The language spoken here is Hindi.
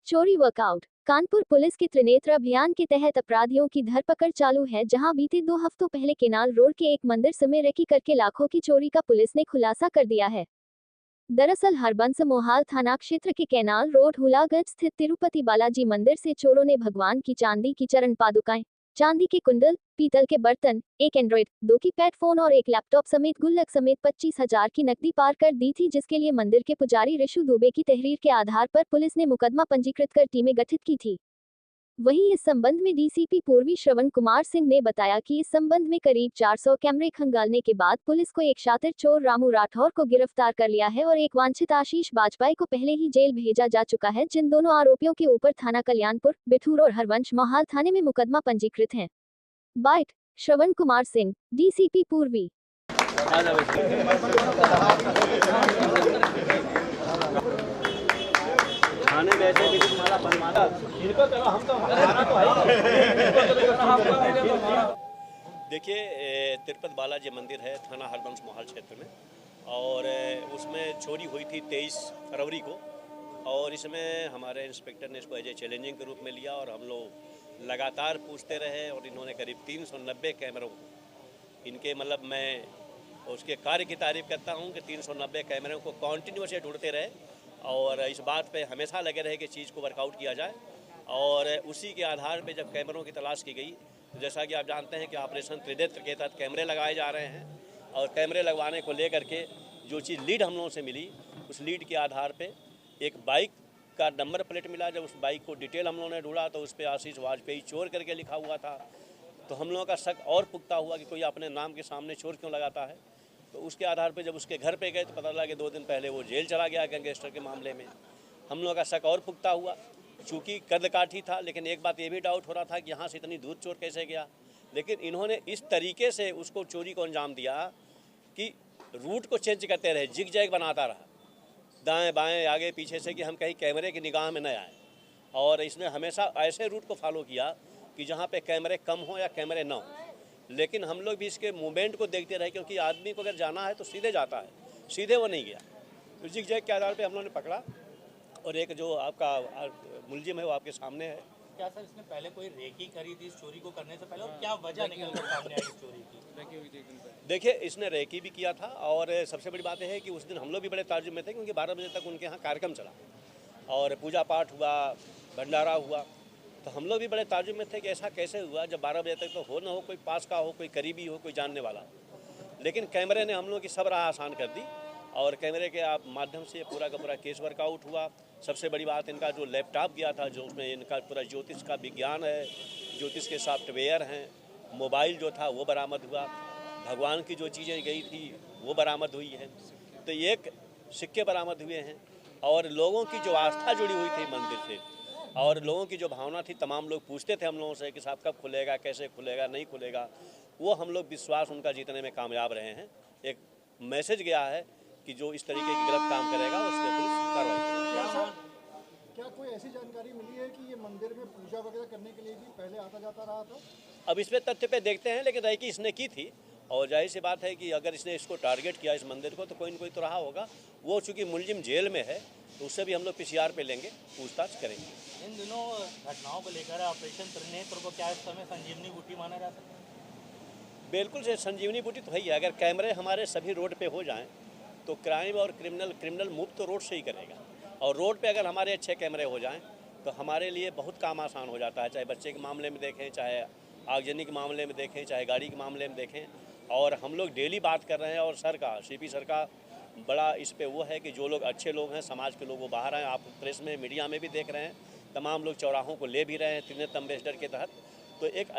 चोरी वर्कआउट। कानपुर पुलिस के त्रिनेत्र अभियान के तहत अपराधियों की धरपकड़ चालू है, जहां बीते 2 हफ्तों पहले केनाल रोड के एक मंदिर से रेकी करके लाखों की चोरी का पुलिस ने खुलासा कर दिया है। दरअसल हरबंस मोहाल थाना क्षेत्र के केनाल रोड हुलागंज स्थित तिरुपति बालाजी मंदिर से चोरों ने भगवान की चांदी की चरण पादुकाएं, चांदी के कुंडल, पीतल के बर्तन, एक एंड्रॉइड, 2 कीपैड फोन और एक लैपटॉप समेत गुल्लक समेत 25,000 की नकदी पार कर दी थी, जिसके लिए मंदिर के पुजारी ऋषु दुबे की तहरीर के आधार पर पुलिस ने मुकदमा पंजीकृत कर टीमें गठित की थी। वहीं इस संबंध में डीसीपी पूर्वी श्रवण कुमार सिंह ने बताया कि इस संबंध में करीब 400 कैमरे खंगालने के बाद पुलिस को एक शातिर चोर रामू राठौर को गिरफ्तार कर लिया है और एक वांछित आशीष बाजपाई को पहले ही जेल भेजा जा चुका है, जिन दोनों आरोपियों के ऊपर थाना कल्याणपुर, बिठूर और हरवंश मोहाल थाने में मुकदमा पंजीकृत है। बाइट श्रवण कुमार सिंह, डीसीपी पूर्वी। थाने में ऐसे भी तुम्हारा बनवाना इनको करो, हम तो हमारा तो है। देखिए, तिरुपति बालाजी मंदिर है थाना हरबंस मोहाल क्षेत्र में, और उसमें चोरी हुई थी 23 फरवरी को, और इसमें हमारे इंस्पेक्टर ने इसको एज ए चैलेंजिंग के रूप में लिया और हम लोग लगातार पूछते रहे, और इन्होंने करीब 390 कैमरों को इनके मैं उसके कार्य की तारीफ करता हूं कि 390 कैमरों को कॉन्टिन्यूस ढूंढते रहे और इस बात पे हमेशा लगे रहे कि चीज़ को वर्कआउट किया जाए। और उसी के आधार पे जब कैमरों की तलाश की गई, तो जैसा कि आप जानते हैं कि ऑपरेशन त्रिनेत्र के तहत कैमरे लगाए जा रहे हैं, और कैमरे लगवाने को लेकर के जो चीज़ लीड हम लोगों से मिली, उस लीड के आधार पे एक बाइक का नंबर प्लेट मिला। जब उस बाइक को डिटेल हम लोगों ने ढूंढा तो उस पर आशीष वाजपेयी चोर करके लिखा हुआ था। तो हम लोगों का शक और पुख्ता हुआ कि कोई अपने नाम के सामने चोर क्यों लगाता है। तो उसके आधार पे जब उसके घर पे गए तो पता लगा कि 2 दिन पहले वो जेल चला गया गैंगस्टर के मामले में। हम लोगों का शक और पुख्ता हुआ, चूँकि कदकाठी था, लेकिन एक बात ये भी डाउट हो रहा था कि यहाँ से इतनी दूर चोर कैसे गया। लेकिन इन्होंने इस तरीके से उसको चोरी को अंजाम दिया कि रूट को चेंज करते रहे, जिग जैग बनाता रहा, दाएँ बाएँ आगे पीछे से, कि हम कहीं कैमरे की निगाह में न आए। और इसने हमेशा ऐसे रूट को फॉलो किया कि जहाँ पे कैमरे कम हो या कैमरे ना हो। लेकिन हम लोग भी इसके मूवमेंट को देखते रहे, क्योंकि आदमी को अगर जाना है तो सीधे जाता है, सीधे वो नहीं गया। तो जिग जैग के आधार पे हम लोगों ने पकड़ा, और एक जो आपका मुलजिम है वो आपके सामने है। क्या सर इसने पहले कोई रेकी करी थी इस चोरी को करने से पहले, और क्या वजह निकल कर सामने आई इस चोरी की? देखिए, इसने रेकी भी किया था, और सबसे बड़ी बात यह है कि उस दिन हम लोग भी बड़े ताज्जुब में थे, क्योंकि 12 बजे तक उनके यहाँ कार्यक्रम चला और पूजा पाठ हुआ, भंडारा हुआ। तो हम लोग भी बड़े ताज्जुब में थे कि ऐसा कैसे हुआ, जब 12 बजे तक तो हो ना हो, कोई पास का हो, कोई करीबी हो, कोई जानने वाला हो। लेकिन कैमरे ने हम लोग की सब राह आसान कर दी, और कैमरे के माध्यम से पूरा का पूरा केस वर्कआउट हुआ। सबसे बड़ी बात, इनका जो लैपटॉप गया था, जो उसमें इनका पूरा ज्योतिष का विज्ञान है, ज्योतिष के सॉफ्टवेयर हैं, मोबाइल जो था वो बरामद हुआ, भगवान की जो चीज़ें गई थी वो बरामद हुई हैं। तो एक सिक्के बरामद हुए हैं, और लोगों की जो आस्था जुड़ी हुई थी मंदिर से, और लोगों की जो भावना थी, तमाम लोग पूछते थे हम लोगों से कि साहब कब खुलेगा, कैसे खुलेगा, नहीं खुलेगा, वो हम लोग विश्वास उनका जीतने में कामयाब रहे हैं। एक मैसेज गया है कि जो इस तरीके की गलत काम करेगा उस पर पुलिस कार्रवाई करेगी। क्या कोई ऐसी जानकारी मिली है कि ये मंदिर में पूजा वगैरह करने के लिए भी पहले आता जाता रहा था? अब इस पे तथ्य पे देखते हैं, लेकिन रेकी इसने की थी, और जाहिर सी बात है कि अगर इसने इसको टारगेट किया इस मंदिर को, तो कोई न कोई तो रहा होगा। वो चूँकि मुलजिम जेल में है, तो उससे भी हम लोग PCR पे लेंगे, पूछताछ करेंगे। इन दिनों घटनाओं को लेकर ऑपरेशन त्रिनेत्र को क्या इस समय संजीवनी बूटी माना जा सकता है? बिल्कुल से संजीवनी बूटी तो है ही। अगर कैमरे हमारे सभी रोड पे हो जाएं तो क्राइम और क्रिमिनल मूव तो रोड से ही करेगा, और रोड पे अगर हमारे अच्छे कैमरे हो जाएं तो हमारे लिए बहुत काम आसान हो जाता है। चाहे बच्चे के मामले में देखें, चाहे आगजनी के मामले में देखें, चाहे गाड़ी के मामले में देखें। और हम लोग डेली बात कर रहे हैं, और सर का CP सर का बड़ा इस पे वो है कि जो लोग अच्छे लोग हैं, समाज के लोग, वो बाहर आए। आप प्रेस में, मीडिया में भी देख रहे हैं, तमाम लोग चौराहों को ले भी रहे हैं त्रिनेत्र एम्बेसडर के तहत। तो एक